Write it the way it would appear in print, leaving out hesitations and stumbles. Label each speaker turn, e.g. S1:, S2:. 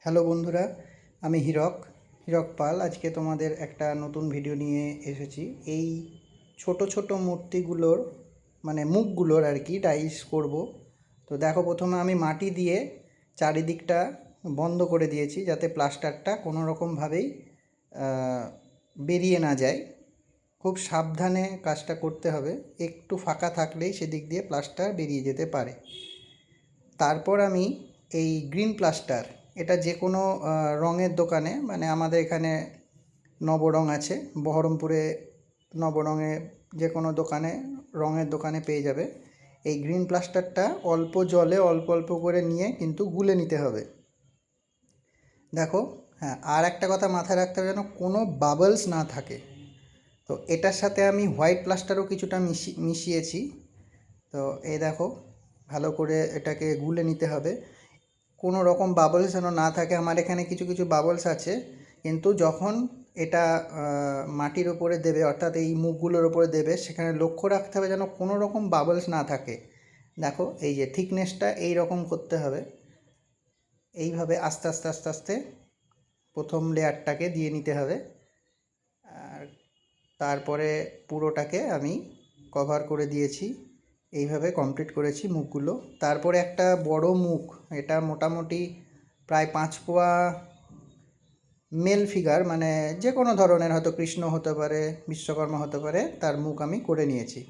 S1: Hello বন্ধুরা, আমি হীরক পাল। আজকে তোমাদের একটা নতুন ভিডিও নিয়ে এসেছি। এই ছোট ছোট মূর্তিগুলোর মানে মুখগুলোর আর কি টাইলস করব। তো দেখো, প্রথমে আমি মাটি দিয়ে চারিদিকটা বন্ধ করে দিয়েছি যাতে প্লাস্টারটা কোনো রকমভাবেই বেরিয়ে না যায়। খুব সাবধানে কাজটা করতে হবে, একটু ফাঁকা থাকলেই সেদিক দিয়ে প্লাস্টার বেরিয়ে যেতে পারে। তারপর আমি এই গ্রিন প্লাস্টার, এটা যে কোনো রঙের দোকানে, মানে আমাদের এখানে নবরং আছে, বহরমপুরে নবরঙে যে কোনো দোকানে, রঙের দোকানে পেয়ে যাবে। এই গ্রিন প্লাস্টারটা অল্প জলে অল্প অল্প করে নিয়ে কিন্তু গুলে নিতে হবে। দেখো, হ্যাঁ, আর একটা কথা মাথায় রাখতে হবে যেন কোনো বাবলস না থাকে। তো এটার সাথে আমি হোয়াইট প্লাস্টারও কিছুটা মিশিয়েছি। তো এই দেখো, ভালো করে এটাকে গুলে নিতে হবে, কোনো রকম বাবলস যেন না থাকে। আমার এখানে কিছু কিছু বাবলস আছে, কিন্তু যখন এটা মাটির ওপরে দেবে, অর্থাৎ এই মুখগুলোর ওপরে দেবে, সেখানে লক্ষ্য রাখতে হবে যেন কোনো রকম বাবলস না থাকে। দেখো, এই যে থিকনেসটা এই রকম করতে হবে। এইভাবে আস্তে আস্তে আস্তে আস্তে প্রথম লেয়ারটাকে দিয়ে নিতে হবে। আর তারপরে পুরোটাকে আমি কভার করে দিয়েছি। এইভাবে কমপ্লিট করেছি মুখগুলো। তারপরে একটা বড় মুখ, এটা মোটামুটি প্রায় 5 পোয়া মেল ফিগার, মানে যে কোনো ধরনের, হয়তো কৃষ্ণ হতে পারে, বিশ্বকর্মা হতে পারে, তার মুখ আমি করে নিয়েছি।